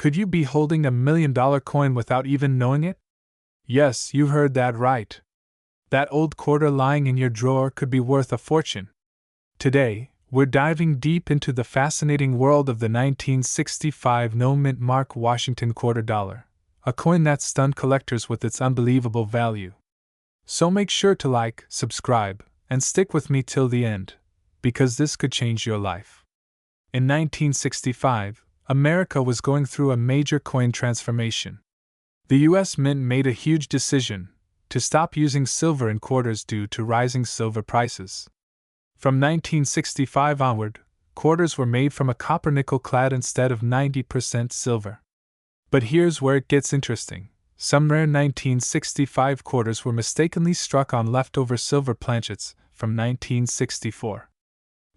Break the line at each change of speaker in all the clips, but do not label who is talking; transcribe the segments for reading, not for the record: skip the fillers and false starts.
Could you be holding $1 million coin without even knowing it? Yes, you heard that right. That old quarter lying in your drawer could be worth a fortune. Today, we're diving deep into the fascinating world of the 1965 no-mint mark Washington quarter dollar, a coin that stunned collectors with its unbelievable value. So make sure to like, subscribe, and stick with me till the end, because this could change your life. In 1965, America was going through a major coin transformation. The U.S. Mint made a huge decision to stop using silver in quarters due to rising silver prices. From 1965 onward, quarters were made from a copper-nickel clad instead of 90% silver. But here's where it gets interesting. Some rare 1965 quarters were mistakenly struck on leftover silver planchets from 1964.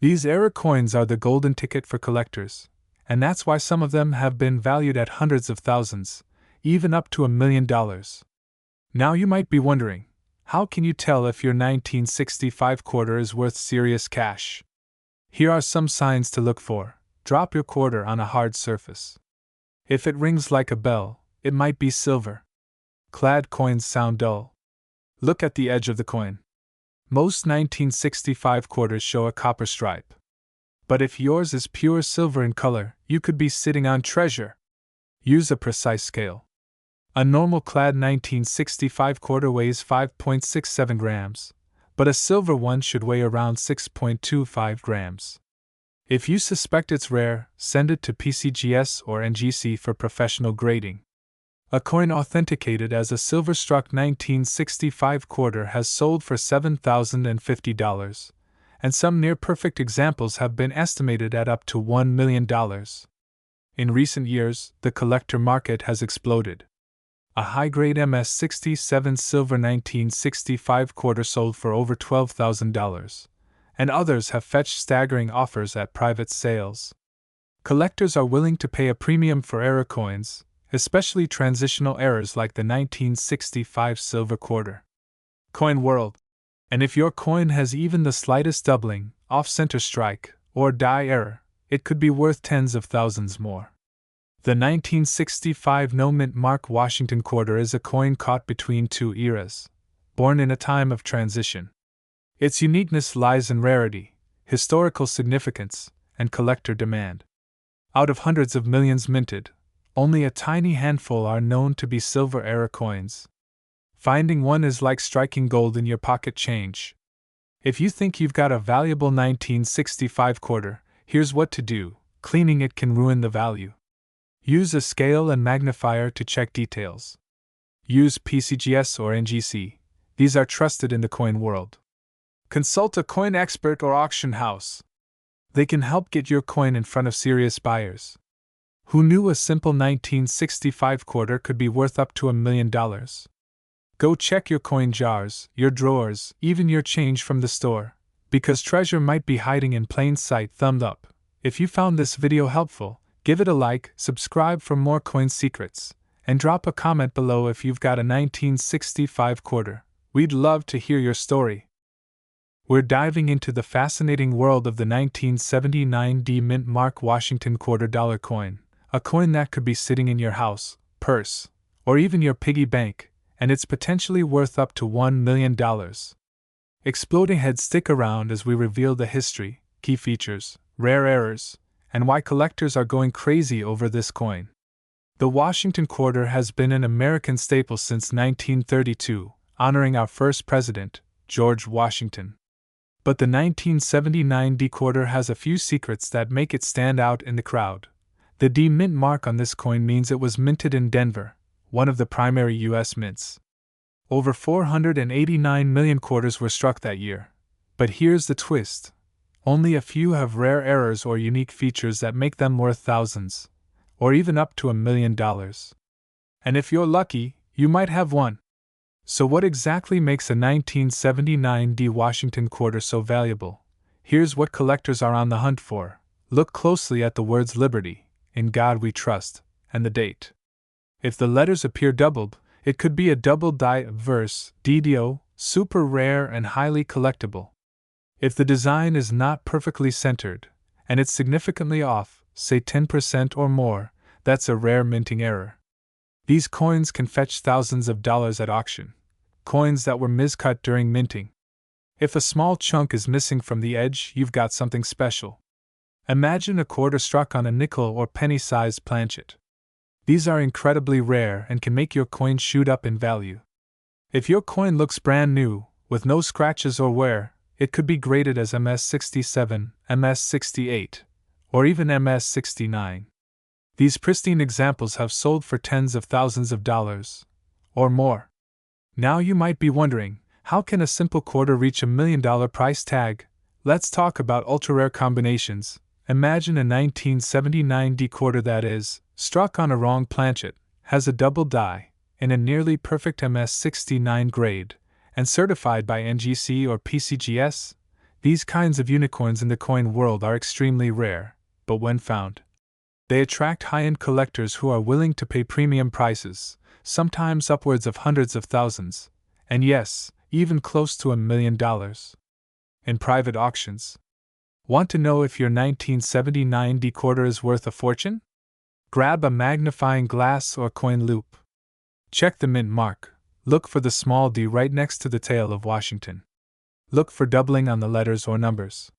These error coins are the golden ticket for collectors, and that's why some of them have been valued at hundreds of thousands, even up to $1 million. Now you might be wondering, how can you tell if your 1965 quarter is worth serious cash? Here are some signs to look for. Drop your quarter on a hard surface. If it rings like a bell, it might be silver. Clad coins sound dull. Look at the edge of the coin. Most 1965 quarters show a copper stripe. But if yours is pure silver in color, you could be sitting on treasure. Use a precise scale. A normal clad 1965 quarter weighs 5.67 grams, but a silver one should weigh around 6.25 grams. If you suspect it's rare, send it to PCGS or NGC for professional grading. A coin authenticated as a silver-struck 1965 quarter has sold for $7,050, and some near-perfect examples have been estimated at up to $1 million. In recent years, the collector market has exploded. A high-grade MS-67 silver 1965 quarter sold for over $12,000, and others have fetched staggering offers at private sales. Collectors are willing to pay a premium for error coins, especially transitional errors like the 1965 silver quarter. Coin World. And if your coin has even the slightest doubling, off-center strike, or die error, it could be worth tens of thousands more. The 1965 no-mint mark Washington quarter is a coin caught between two eras, born in a time of transition. Its uniqueness lies in rarity, historical significance, and collector demand. Out of hundreds of millions minted, only a tiny handful are known to be silver error coins. Finding one is like striking gold in your pocket change. If you think you've got a valuable 1965 quarter, here's what to do. Cleaning it can ruin the value. Use a scale and magnifier to check details. Use PCGS or NGC. These are trusted in the coin world. Consult a coin expert or auction house. They can help get your coin in front of serious buyers. Who knew a simple 1965 quarter could be worth up to $1 million? Go check your coin jars, your drawers, even your change from the store, because treasure might be hiding in plain sight. Thumbs up. If you found this video helpful, give it a like, subscribe for more coin secrets, and drop a comment below if you've got a 1965 quarter. We'd love to hear your story. We're diving into the fascinating world of the 1979 D-Mint mark Washington quarter dollar coin, a coin that could be sitting in your house, purse, or even your piggy bank, and it's potentially worth up to $1 million. Exploding heads, stick around as we reveal the history, key features, rare errors, and why collectors are going crazy over this coin. The Washington quarter has been an American staple since 1932, honoring our first president, George Washington. But the 1979 D quarter has a few secrets that make it stand out in the crowd. The D mint mark on this coin means it was minted in Denver, one of the primary U.S. mints. Over 489 million quarters were struck that year. But here's the twist. Only a few have rare errors or unique features that make them worth thousands, or even up to $1 million. And if you're lucky, you might have one. So what exactly makes a 1979 D Washington quarter so valuable? Here's what collectors are on the hunt for. Look closely at the words Liberty, In God We Trust, and the date. If the letters appear doubled, it could be a double die verse, DDO, super rare and highly collectible. If the design is not perfectly centered, and it's significantly off, say 10% or more, That's a rare minting error. These coins can fetch thousands of dollars at auction, coins that were miscut during minting. If a small chunk is missing from the edge, you've got something special. Imagine a quarter struck on a nickel or penny-sized planchet. These are incredibly rare and can make your coin shoot up in value. If your coin looks brand new, with no scratches or wear, it could be graded as MS67, MS68, or even MS69. These pristine examples have sold for tens of thousands of dollars, or more. Now you might be wondering, how can a simple quarter reach $1 million price tag? Let's talk about ultra-rare combinations. Imagine a 1979 D quarter that is struck on a wrong planchet, has a double die, in a nearly perfect MS69 grade, and certified by NGC or PCGS. These kinds of unicorns in the coin world are extremely rare, but when found, they attract high-end collectors who are willing to pay premium prices, sometimes upwards of hundreds of thousands, and yes, even close to $1 million. In private auctions. Want to know if your 1979 D quarter is worth a fortune? Grab a magnifying glass or coin loupe. Check the mint mark. Look for the small d right next to the tail of Washington. Look for doubling on the letters or numbers.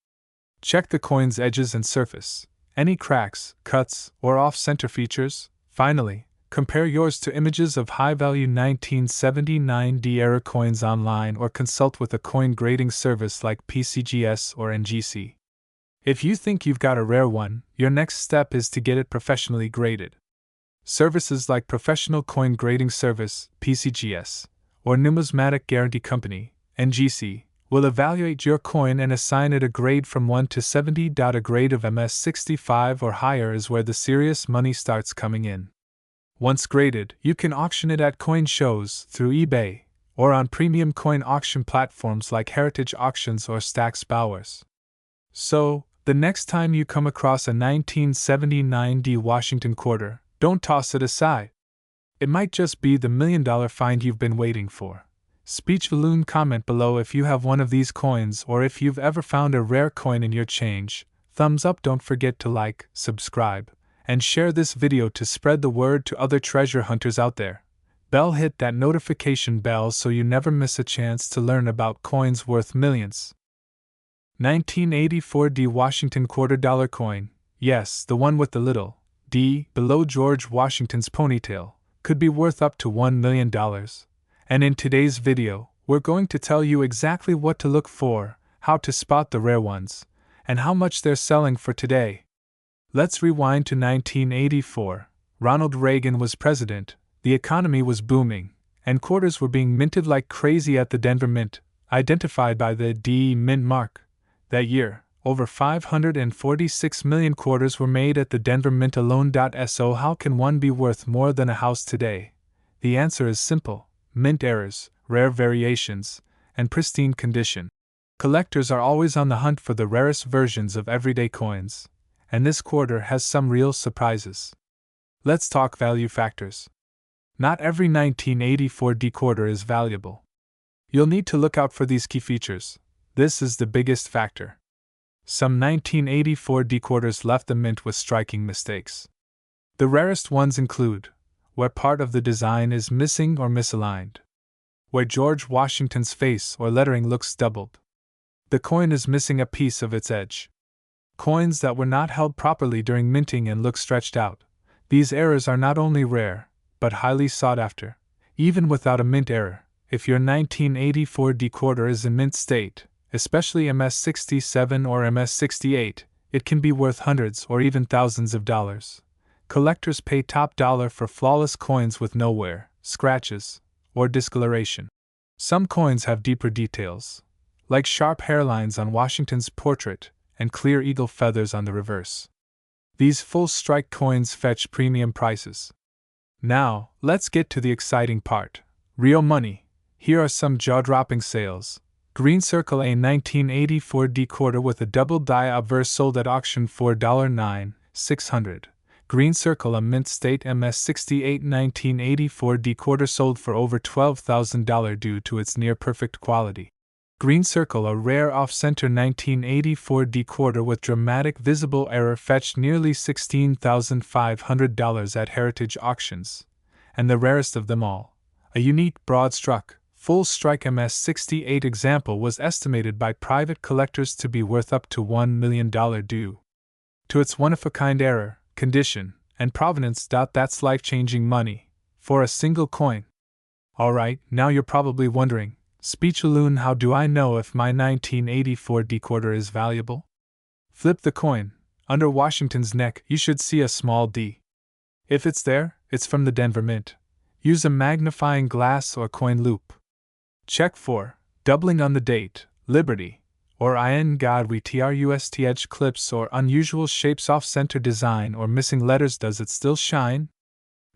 Check the coin's edges and surface. Any cracks, cuts, or off-center features. Finally, compare yours to images of high-value 1979 D-era coins online or consult with a coin grading service like PCGS or NGC. If you think you've got a rare one, your next step is to get it professionally graded. Services like Professional Coin Grading Service, PCGS, or Numismatic Guarantee Company, NGC, will evaluate your coin and assign it a grade from 1 to 70. A grade of MS65 or higher is where the serious money starts coming in. Once graded, you can auction it at coin shows, through eBay, or on premium coin auction platforms like Heritage Auctions or Stack's Bowers. So, the next time you come across a 1979 D Washington quarter, don't toss it aside. It might just be the $1 million find you've been waiting for. Speech balloon comment below if you have one of these coins or if you've ever found a rare coin in your change. Thumbs up, don't forget to like, subscribe, and share this video to spread the word to other treasure hunters out there. Hit that notification bell so you never miss a chance to learn about coins worth millions. 1984 D Washington quarter dollar coin, yes, the one with the little D below George Washington's ponytail, could be worth up to $1 million. And in today's video, we're going to tell you exactly what to look for, how to spot the rare ones, and how much they're selling for today. Let's rewind to 1984. Ronald Reagan was president, the economy was booming, and quarters were being minted like crazy at the Denver Mint, identified by the D Mint mark. That year, over 546 million quarters were made at the Denver Mint alone. So how can one be worth more than a house today? The answer is simple: mint errors, rare variations, and pristine condition. Collectors are always on the hunt for the rarest versions of everyday coins, and this quarter has some real surprises. Let's talk value factors. Not every 1984 D quarter is valuable. You'll need to look out for these key features. This is the biggest factor. Some 1984 D quarters left the mint with striking mistakes. The rarest ones include where part of the design is missing or misaligned, where George Washington's face or lettering looks doubled, the coin is missing a piece of its edge, coins that were not held properly during minting and look stretched out. These errors are not only rare, but highly sought after. Even without a mint error, if your 1984 D quarter is in mint state, especially MS67 or MS68, it can be worth hundreds or even thousands of dollars. Collectors pay top dollar for flawless coins with no wear, scratches, or discoloration. Some coins have deeper details, like sharp hairlines on Washington's portrait and clear eagle feathers on the reverse. These full strike coins fetch premium prices. Now, let's get to the exciting part. Real money. Here are some jaw-dropping sales. Green Circle a 1984 D quarter with a double die obverse sold at auction for $9,600. Green Circle a mint state MS68 1984 D quarter sold for over $12,000 due to its near-perfect quality. Green circle, a rare off-center 1984 D-quarter with dramatic visible error, fetched nearly $16,500 at Heritage Auctions. And the rarest of them all, a unique broad-struck, full-strike MS-68 example, was estimated by private collectors to be worth up to $1 million due to its one-of-a-kind error, condition, and provenance. That's life-changing money for a single coin. Alright, now you're probably wondering, Speechaloon, how do I know if my 1984 D-quarter is valuable? Flip the coin. Under Washington's neck, you should see a small D. If it's there, it's from the Denver Mint. Use a magnifying glass or coin loop. Check for doubling on the date, Liberty, or IN God we trust edge clips or unusual shapes, off-center design, or missing letters. Does it still shine?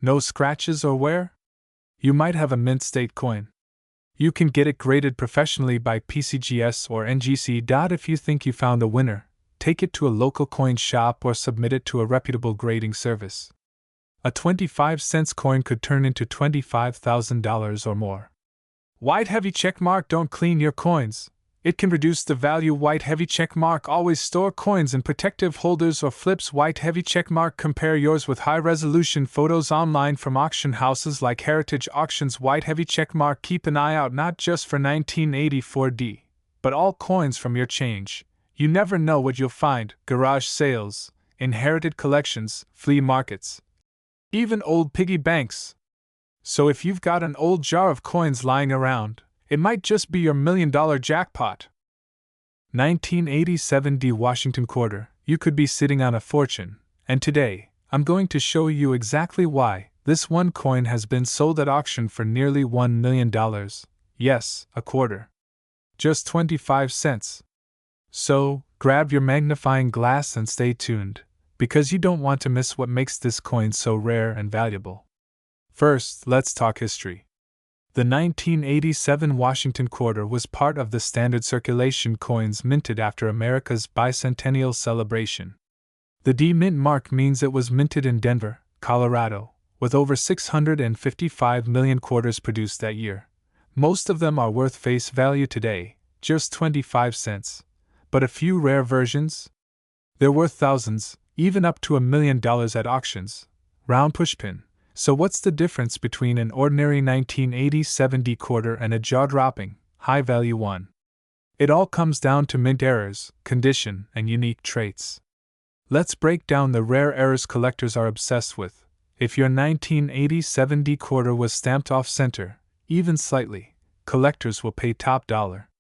No scratches or wear? You might have a mint state coin. You can get it graded professionally by PCGS or NGC. If you think you found a winner, take it to a local coin shop or submit it to a reputable grading service. A 25-cent coin could turn into $25,000 or more. White heavy checkmark. Don't clean your coins. It can reduce the value. White heavy checkmark. Always store coins in protective holders or flips. White heavy checkmark. Compare yours with high-resolution photos online from auction houses like Heritage Auctions. White heavy checkmark. Keep an eye out not just for 1984 D, but all coins from your change. You never know what you'll find. Garage sales, inherited collections, flea markets, even old piggy banks. So if you've got an old jar of coins lying around, it might just be your $1 million jackpot. 1987 D Washington quarter. You could be sitting on a fortune, and today, I'm going to show you exactly why this one coin has been sold at auction for nearly $1 million. Yes, a quarter. Just 25 cents. So, grab your magnifying glass and stay tuned, because you don't want to miss what makes this coin so rare and valuable. First, let's talk history. The 1987 Washington quarter was part of the standard circulation coins minted after America's bicentennial celebration. The D Mint mark means it was minted in Denver, Colorado, with over 655 million quarters produced that year. Most of them are worth face value today, just 25 cents. But a few rare versions? They're worth thousands, even up to $1 million at auctions. Round pushpin. So what's the difference between an ordinary 1987 D quarter and a jaw-dropping, high-value one? It all comes down to mint errors, condition, and unique traits. Let's break down the rare errors collectors are obsessed with. If your 1987 D quarter was stamped off-center, even slightly, collectors will pay top dollar.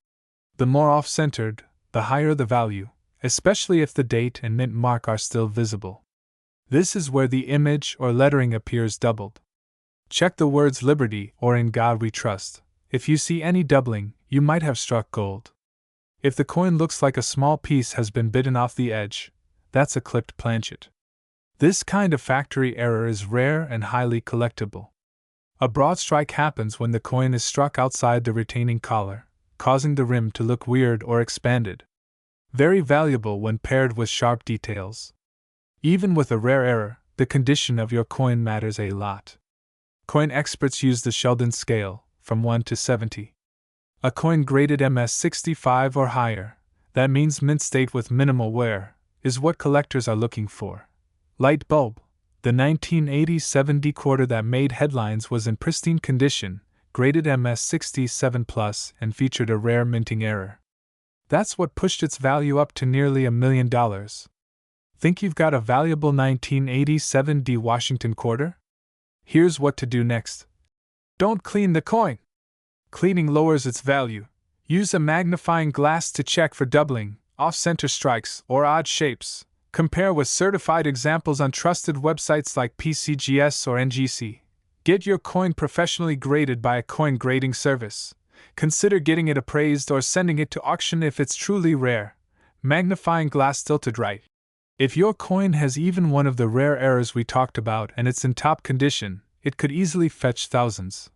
The more off-centered, the higher the value, especially if the date and mint mark are still visible. This is where the image or lettering appears doubled. Check the words Liberty or In God We Trust. If you see any doubling, you might have struck gold. If the coin looks like a small piece has been bitten off the edge, that's a clipped planchet. This kind of factory error is rare and highly collectible. A broad strike happens when the coin is struck outside the retaining collar, causing the rim to look weird or expanded. Very valuable when paired with sharp details. Even with a rare error, the condition of your coin matters a lot. Coin experts use the Sheldon scale, from 1 to 70. A coin graded MS-65 or higher, that means mint state with minimal wear, is what collectors are looking for. Light bulb. The 1987 D quarter that made headlines was in pristine condition, graded MS-67+, and featured a rare minting error. That's what pushed its value up to nearly $1 million. Think you've got a valuable 1987 D Washington quarter? Here's what to do next. Don't clean the coin. Cleaning lowers its value. Use a magnifying glass to check for doubling, off-center strikes, or odd shapes. Compare with certified examples on trusted websites like PCGS or NGC. Get your coin professionally graded by a coin grading service. Consider getting it appraised or sending it to auction if it's truly rare. Magnifying glass tilted right. If your coin has even one of the rare errors we talked about and it's in top condition, it could easily fetch thousands.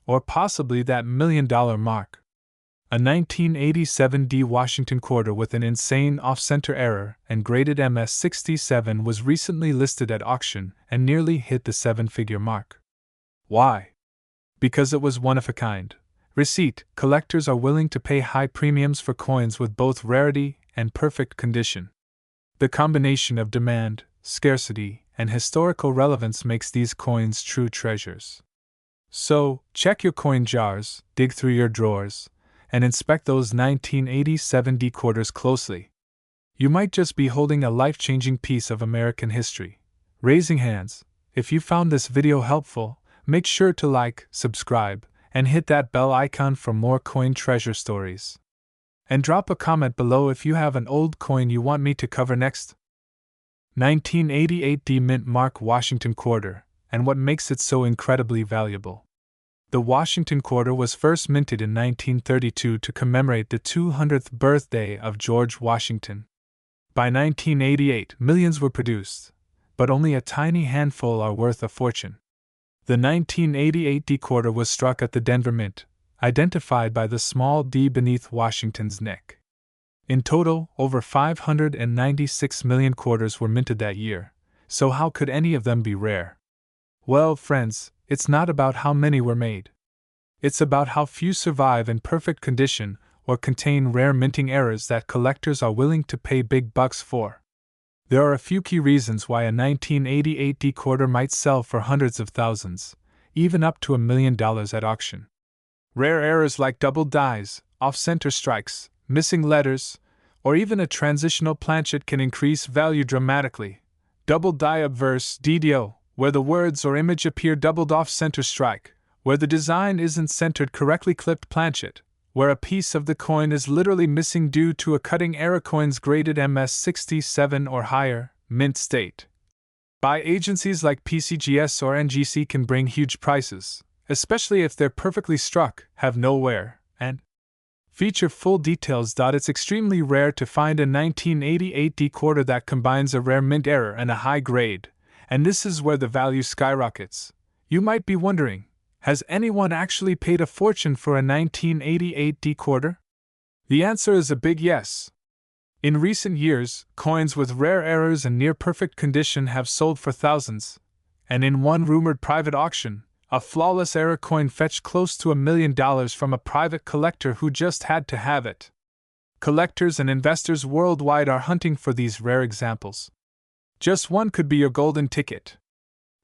Or possibly that $1 million mark. A 1987 D Washington quarter with an insane off-center error and graded MS-67 was recently listed at auction and nearly hit the seven-figure mark. Why? Because it was one of a kind. Receipt: collectors are willing to pay high premiums for coins with both rarity and perfect condition. The combination of demand, scarcity, and historical relevance makes these coins true treasures. So, check your coin jars, dig through your drawers, and inspect those 1987 D quarters closely. You might just be holding a life-changing piece of American history. Raising hands, if you found this video helpful, make sure to like, subscribe, and hit that bell icon for more coin treasure stories. And drop a comment below if you have an old coin you want me to cover next. 1988 D Mint Mark Washington Quarter, and what makes it so incredibly valuable. The Washington Quarter was first minted in 1932 to commemorate the 200th birthday of George Washington. By 1988, millions were produced, but only a tiny handful are worth a fortune. The 1988 D quarter was struck at the Denver Mint, identified by the small D beneath Washington's neck. In total, over 596 million quarters were minted that year, so how could any of them be rare? Well, friends, it's not about how many were made. It's about how few survive in perfect condition or contain rare minting errors that collectors are willing to pay big bucks for. There are a few key reasons why a 1988 D quarter might sell for hundreds of thousands, even up to $1 million at auction. Rare errors like double dies, off-center strikes, missing letters, or even a transitional planchet can increase value dramatically. Double die obverse DDO, where the words or image appear doubled off-center strike, where the design isn't centered correctly clipped planchet, where a piece of the coin is literally missing due to a cutting error. Coins graded MS67 or higher, mint state by agencies like PCGS or NGC can bring huge prices, especially if they're perfectly struck, have no wear, and feature full details. It's extremely rare to find a 1988 D quarter that combines a rare mint error and a high grade, and this is where the value skyrockets. You might be wondering, has anyone actually paid a fortune for a 1988 D quarter? The answer is a big yes. In recent years, coins with rare errors and near-perfect condition have sold for thousands, and in one rumored private auction, a flawless error coin fetched close to $1 million from a private collector who just had to have it. Collectors and investors worldwide are hunting for these rare examples. Just one could be your golden ticket.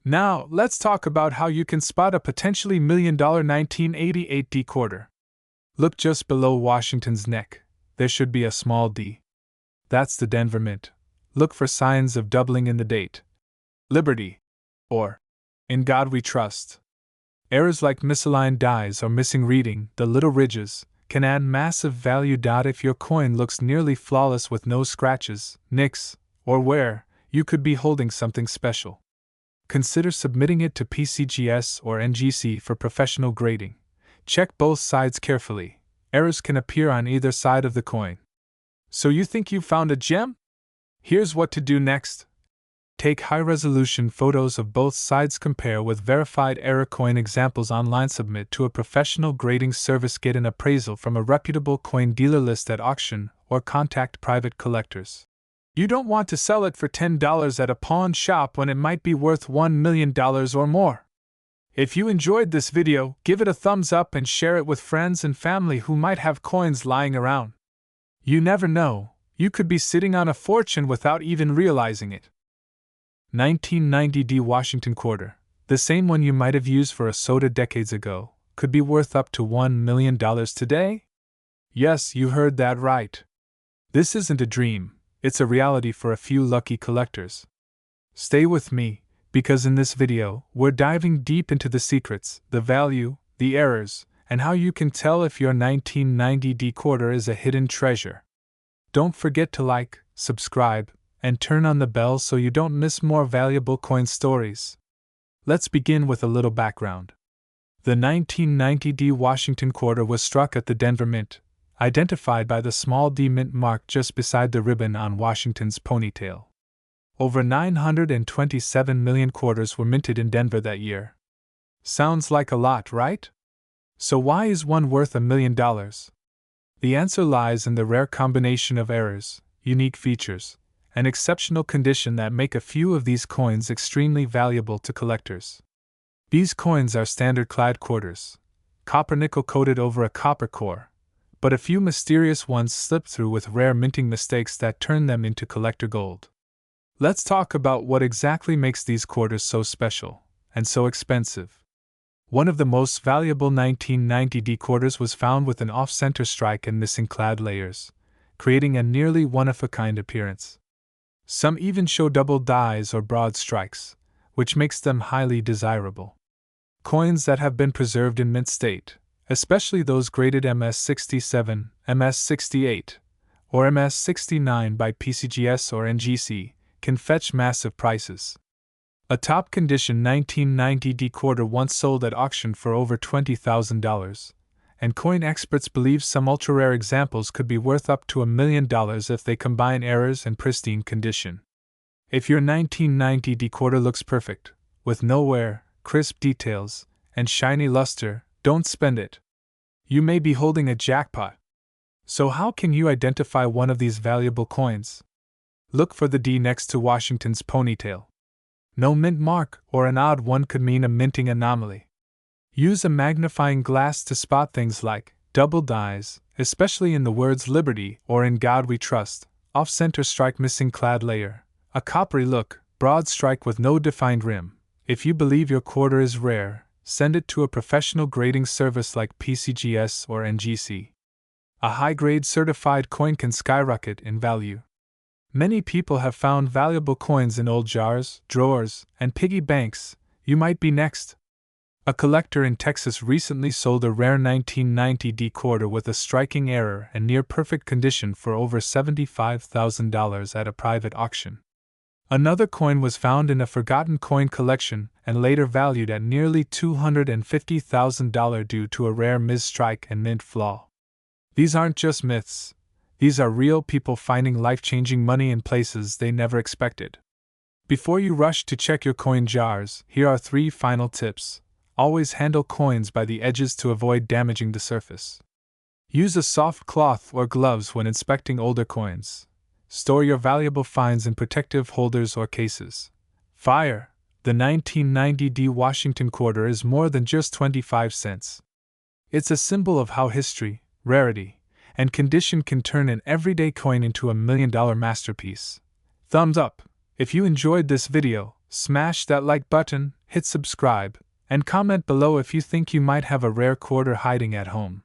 Now, let's talk about how you can spot a potentially $1 million 1988 D quarter. Look just below Washington's neck. There should be a small D. That's the Denver Mint. Look for signs of doubling in the date. Liberty. Or, In God We Trust. Errors like misaligned dies or missing reading, the little ridges, can add massive value. If your coin looks nearly flawless with no scratches, nicks, or wear, you could be holding something special. Consider submitting it to PCGS or NGC for professional grading. Check both sides carefully. Errors can appear on either side of the coin. So you think you've found a gem? Here's what to do next. Take high-resolution photos of both sides, compare with verified error coin examples online, submit to a professional grading service, get an appraisal from a reputable coin dealer list at auction, or contact private collectors. You don't want to sell it for $10 at a pawn shop when it might be worth $1 million or more. If you enjoyed this video, give it a thumbs up and share it with friends and family who might have coins lying around. You never know, you could be sitting on a fortune without even realizing it. 1990 D Washington Quarter, the same one you might have used for a soda decades ago, could be worth up to $1 million today? Yes, you heard that right. This isn't a dream, it's a reality for a few lucky collectors. Stay with me, because in this video, we're diving deep into the secrets, the value, the errors, and how you can tell if your 1990 D quarter is a hidden treasure. Don't forget to like, subscribe, and turn on the bell so you don't miss more valuable coin stories. Let's begin with a little background. The 1990 D Washington Quarter was struck at the Denver Mint, identified by the small D mint mark just beside the ribbon on Washington's ponytail. Over 927 million quarters were minted in Denver that year. Sounds like a lot, right? So why is one worth $1 million? The answer lies in the rare combination of errors, unique features, and exceptional condition that make a few of these coins extremely valuable to collectors. These coins are standard clad quarters, copper nickel coated over a copper core, but a few mysterious ones slip through with rare minting mistakes that turn them into collector gold. Let's talk about what exactly makes these quarters so special and so expensive. One of the most valuable 1990D quarters was found with an off-center strike and missing clad layers, creating a nearly one-of-a-kind appearance. Some even show double dies or broad strikes, which makes them highly desirable. Coins that have been preserved in mint state, especially those graded MS67, MS68, or MS69 by PCGS or NGC, can fetch massive prices. A top condition 1990D quarter once sold at auction for over $20,000, and coin experts believe some ultra-rare examples could be worth up to $1 million if they combine errors and pristine condition. If your 1990D quarter looks perfect, with no wear, crisp details, and shiny luster, don't spend it. You may be holding a jackpot. So how can you identify one of these valuable coins? Look for the D next to Washington's ponytail. No mint mark or an odd one could mean a minting anomaly. Use a magnifying glass to spot things like double dies, especially in the words Liberty or In God We Trust, off-center strike missing clad layer, a coppery look, broad strike with no defined rim. If you believe your quarter is rare, send it to a professional grading service like PCGS or NGC. A high-grade certified coin can skyrocket in value. Many people have found valuable coins in old jars, drawers, and piggy banks. You might be next. A collector in Texas recently sold a rare 1990D quarter with a striking error and near-perfect condition for over $75,000 at a private auction. Another coin was found in a forgotten coin collection and later valued at nearly $250,000 due to a rare misstrike and mint flaw. These aren't just myths. These are real people finding life-changing money in places they never expected. Before you rush to check your coin jars, here are 3 final tips. Always handle coins by the edges to avoid damaging the surface. Use a soft cloth or gloves when inspecting older coins. Store your valuable finds in protective holders or cases. Fire! The 1990D Washington quarter is more than just 25 cents. It's a symbol of how history, rarity, and condition can turn an everyday coin into a $1 million masterpiece. Thumbs up! If you enjoyed this video, smash that like button, hit subscribe, and comment below if you think you might have a rare quarter hiding at home.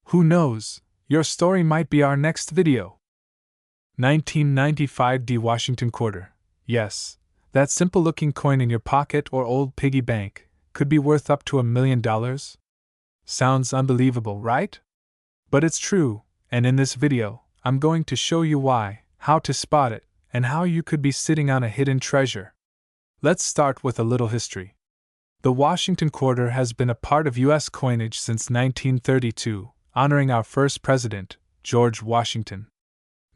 Who knows, your story might be our next video. 1995D Washington quarter. Yes, that simple-looking coin in your pocket or old piggy bank could be worth up to $1 million. Sounds unbelievable, right? But it's true, and in this video, I'm going to show you why, how to spot it, and how you could be sitting on a hidden treasure. Let's start with a little history. The Washington quarter has been a part of U.S. coinage since 1932, honoring our first president, George Washington.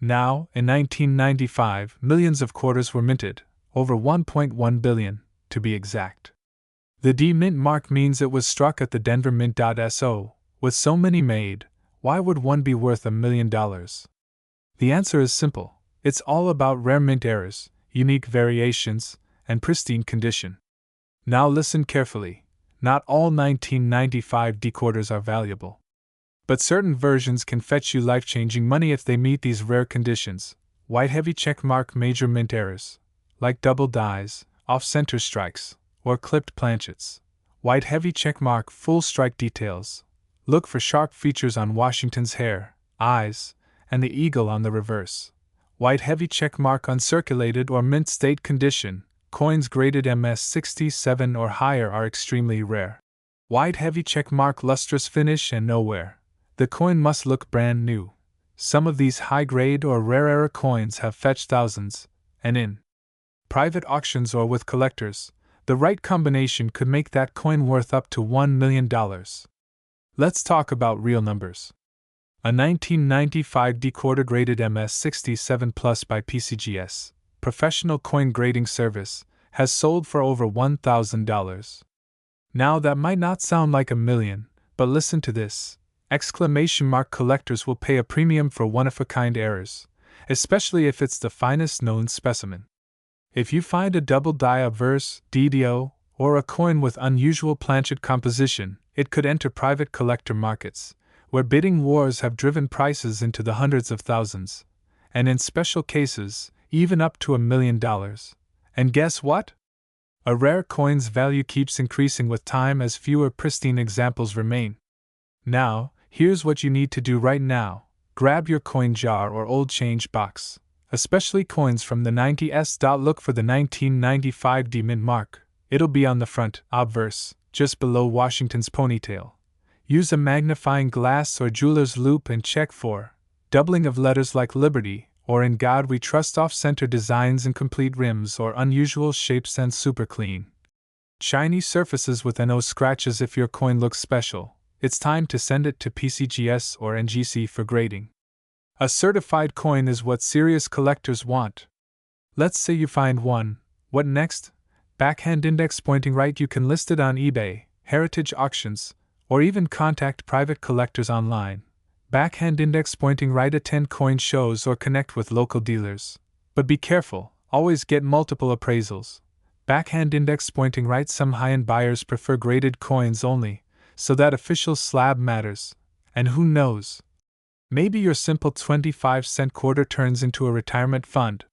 Now, in 1995, millions of quarters were minted, over 1.1 billion, to be exact. The D mint mark means it was struck at the Denver Mint.so. With so many made, why would one be worth $1 million? The answer is simple. It's all about rare mint errors, unique variations, and pristine condition. Now listen carefully. Not all 1995D quarters are valuable. But certain versions can fetch you life-changing money if they meet these rare conditions. White heavy checkmark major mint errors, like double dies, off-center strikes, or clipped planchets. White heavy checkmark full strike details. Look for sharp features on Washington's hair, eyes, and the eagle on the reverse. White heavy checkmark uncirculated or mint state condition. Coins graded MS67 or higher are extremely rare. White heavy checkmark lustrous finish and no wear. The coin must look brand new. Some of these high-grade or rare error coins have fetched thousands, and in private auctions or with collectors, the right combination could make that coin worth up to $1 million. Let's talk about real numbers. A 1995D quarter graded MS67 Plus by PCGS, professional coin grading service, has sold for over $1,000. Now that might not sound like $1 million, but listen to this. Exclamation mark collectors will pay a premium for one-of-a-kind errors, especially if it's the finest known specimen. If you find a double die obverse, DDO, or a coin with unusual planchet composition, it could enter private collector markets, where bidding wars have driven prices into the hundreds of thousands, and in special cases, even up to $1 million. And guess what? A rare coin's value keeps increasing with time as fewer pristine examples remain. Now, here's what you need to do right now. Grab your coin jar or old change box, especially coins from the 90s. Look for the 1995 D mint mark. It'll be on the front obverse, just below Washington's ponytail. Use a magnifying glass or jeweler's loupe and check for doubling of letters like Liberty, or In God We Trust, off-center designs, incomplete rims, or unusual shapes, and super clean, shiny surfaces with no scratches. If your coin looks special, it's time to send it to PCGS or NGC for grading. A certified coin is what serious collectors want. Let's say you find one. What next? Backhand index pointing right. You can list it on eBay, heritage auctions, or even contact private collectors online. Backhand index pointing right, attend coin shows or connect with local dealers. But be careful, always get multiple appraisals. Backhand index pointing right, some high-end buyers prefer graded coins only, so that official slab matters. And who knows? Maybe your simple 25-cent quarter turns into a retirement fund.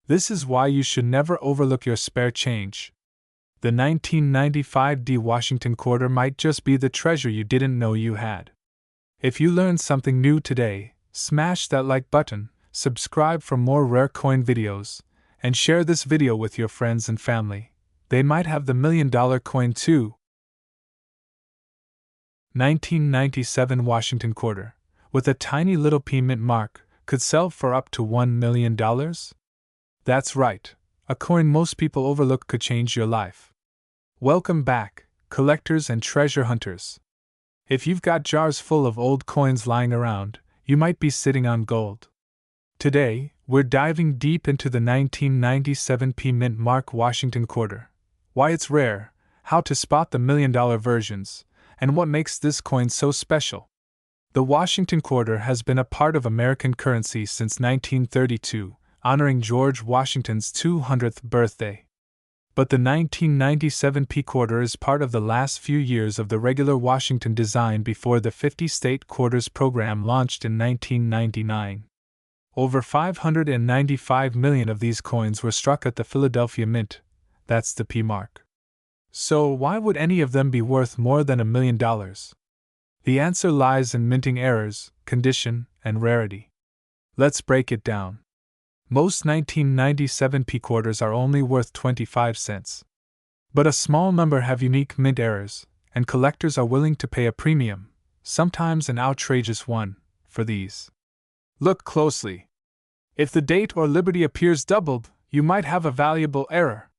This is why you should never overlook your spare change. The 1995 D Washington quarter might just be the treasure you didn't know you had. If you learned something new today, smash that like button, subscribe for more rare coin videos, and share this video with your friends and family. They might have the $1 million coin too. 1997 Washington quarter, with a tiny little P mint mark, could sell for up to $1 million? That's right, a coin most people overlook could change your life. Welcome back, collectors and treasure hunters. If you've got jars full of old coins lying around, you might be sitting on gold. Today, we're diving deep into the 1997 P mint mark Washington quarter, why it's rare, how to spot the $1 million versions, and what makes this coin so special. The Washington quarter has been a part of American currency since 1932, honoring George Washington's 200th birthday. But the 1997 P quarter is part of the last few years of the regular Washington design before the 50-state quarters program launched in 1999. Over 595 million of these coins were struck at the Philadelphia Mint. That's the P mark. So why would any of them be worth more than $1 million? The answer lies in minting errors, condition, and rarity. Let's break it down. Most 1997 P quarters are only worth 25 cents. But a small number have unique mint errors, and collectors are willing to pay a premium, sometimes an outrageous one, for these. Look closely. If the date or Liberty appears doubled, you might have a valuable error.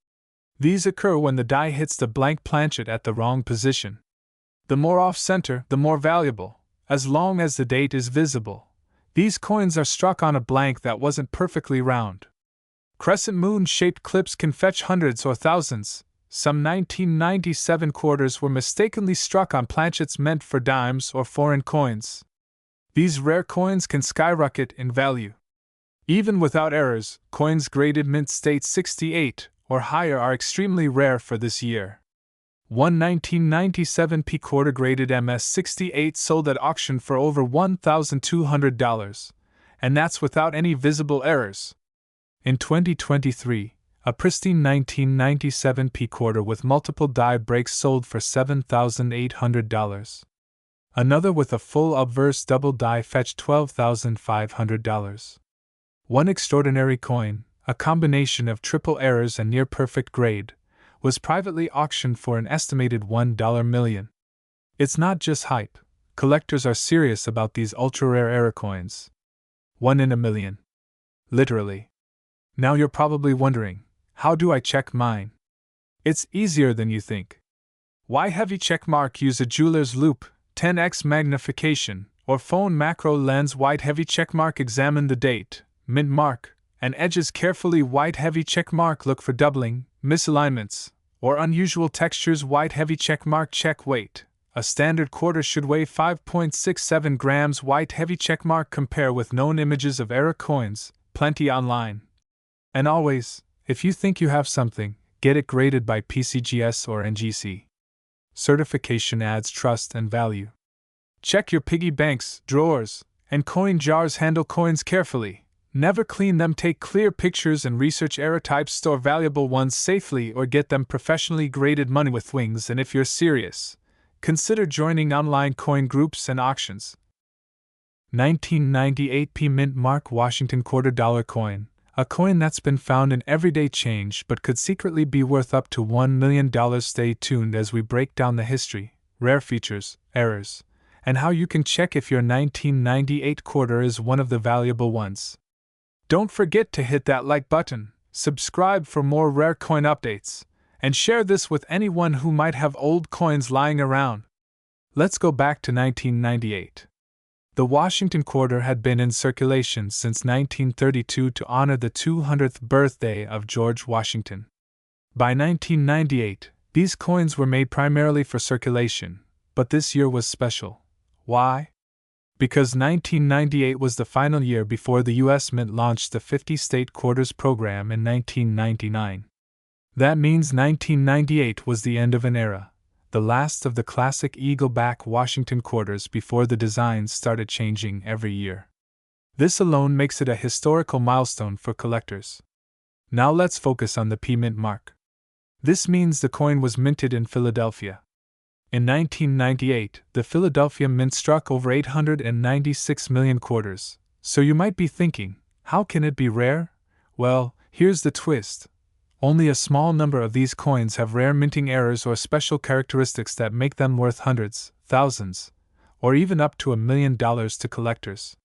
These occur when the die hits the blank planchet at the wrong position. The more off-center, the more valuable, as long as the date is visible. These coins are struck on a blank that wasn't perfectly round. Crescent moon-shaped clips can fetch hundreds or thousands. Some 1997 quarters were mistakenly struck on planchets meant for dimes or foreign coins. These rare coins can skyrocket in value. Even without errors, coins graded mint state 68 or higher are extremely rare for this year. One 1997 P quarter graded MS68 sold at auction for over $1,200, and that's without any visible errors. In 2023, a pristine 1997 P quarter with multiple die breaks sold for $7,800. Another with a full obverse double die fetched $12,500. One extraordinary coin, a combination of triple errors and near-perfect grade, was privately auctioned for an estimated $1 million. It's not just hype. Collectors are serious about these ultra-rare error coins. 1 in a million. Literally. Now you're probably wondering, how do I check mine? It's easier than you think. Why heavy checkmark? Use a jeweler's loupe, 10x magnification, or phone macro lens. White heavy checkmark. Examine the date, mint mark, and edges carefully. White heavy checkmark. Look for doubling, misalignments, or unusual textures. White heavy checkmark. Check weight. A standard quarter should weigh 5.67 grams. White heavy checkmark. Compare with known images of error coins, plenty online. And always, if you think you have something, get it graded by PCGS or NGC. Certification adds trust and value. Check your piggy banks, drawers, and coin jars. Handle coins carefully. Never clean them. Take clear pictures and research error types. Store valuable ones safely or get them professionally graded. Money with wings. And if you're serious, consider joining online coin groups and auctions. 1998 P Mint Mark Washington $quarter coin. A coin that's been found in everyday change but could secretly be worth up to $1 million. Stay tuned as we break down the history, rare features, errors, and how you can check if your 1998 quarter is one of the valuable ones. Don't forget to hit that like button, subscribe for more rare coin updates, and share this with anyone who might have old coins lying around. Let's go back to 1998. The Washington quarter had been in circulation since 1932 to honor the 200th birthday of George Washington. By 1998, these coins were made primarily for circulation, but this year was special. Why? Because 1998 was the final year before the U.S. Mint launched the 50-state quarters program in 1999. That means 1998 was the end of an era, the last of the classic eagle-back Washington quarters before the designs started changing every year. This alone makes it a historical milestone for collectors. Now let's focus on the P Mint mark. This means the coin was minted in Philadelphia. In 1998, the Philadelphia Mint struck over 896 million quarters, so you might be thinking, how can it be rare? Well, here's the twist. Only a small number of these coins have rare minting errors or special characteristics that make them worth hundreds, thousands, or even up to $1 million to collectors.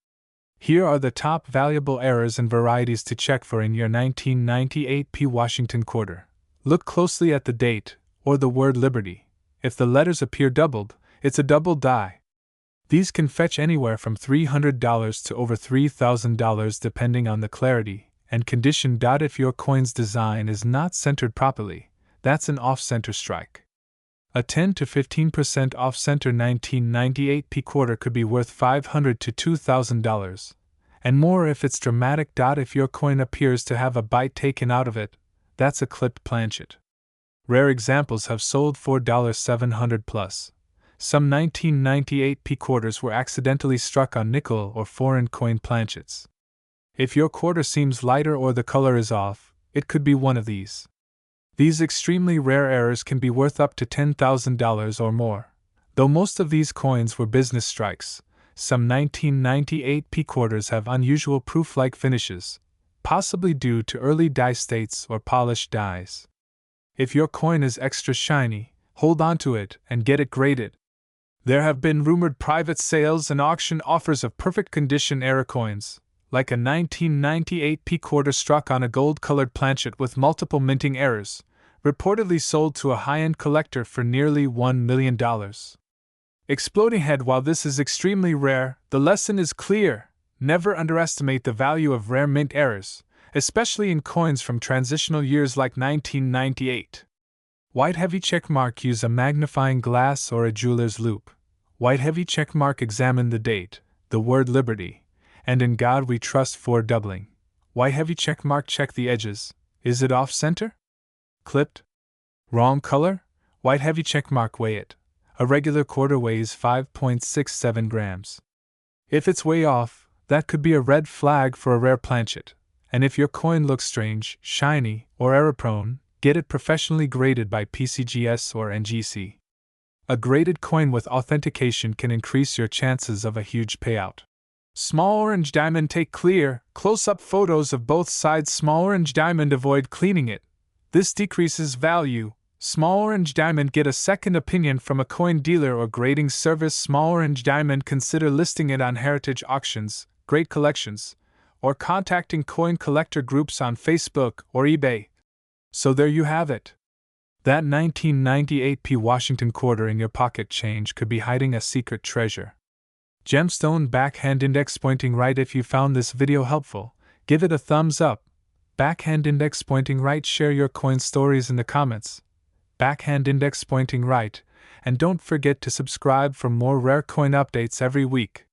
Here are the top valuable errors and varieties to check for in your 1998 P Washington quarter. Look closely at the date, or the word Liberty. If the letters appear doubled, it's a double die. These can fetch anywhere from $300 to over $3,000 depending on the clarity and condition. If your coin's design is not centered properly, that's an off-center strike. A 10 to 15% off-center 1998 P quarter could be worth $500 to $2,000, and more if it's dramatic. If your coin appears to have a bite taken out of it, that's a clipped planchet. Rare examples have sold for $700 plus. Some 1998 P quarters were accidentally struck on nickel or foreign coin planchets. If your quarter seems lighter or the color is off, it could be one of these. These extremely rare errors can be worth up to $10,000 or more. Though most of these coins were business strikes, some 1998 P quarters have unusual proof-like finishes, possibly due to early die states or polished dies. If your coin is extra shiny, hold on to it and get it graded. There have been rumored private sales and auction offers of perfect condition error coins, like a 1998 P quarter struck on a gold-colored planchet with multiple minting errors, reportedly sold to a high-end collector for nearly $1 million. Exploding head. While this is extremely rare, the lesson is clear. Never underestimate the value of rare mint errors, especially in coins from transitional years like 1998. White heavy checkmark. Use a magnifying glass or a jeweler's loupe. White heavy checkmark. Examine the date, the word Liberty, and in God we trust for doubling. White heavy checkmark. Check the edges. Is it off-center? Clipped? Wrong color? White heavy checkmark. Weigh it. A regular quarter weighs 5.67 grams. If it's way off, that could be a red flag for a rare planchet. And if your coin looks strange, shiny, or error-prone, get it professionally graded by PCGS or NGC. A graded coin with authentication can increase your chances of a huge payout. Small orange diamond. Take clear, close-up photos of both sides. Small orange diamond. Avoid cleaning it. This decreases value. Small orange diamond. Get a second opinion from a coin dealer or grading service. Small orange diamond. Consider listing it on heritage auctions, great collections, or contacting coin collector groups on Facebook or eBay. So there you have it. That 1998 P Washington quarter in your pocket change could be hiding a secret treasure. Gemstone backhand index pointing right. If you found this video helpful, give it a thumbs up. Backhand index pointing right. Share your coin stories in the comments. Backhand index pointing right, and don't forget to subscribe for more rare coin updates every week.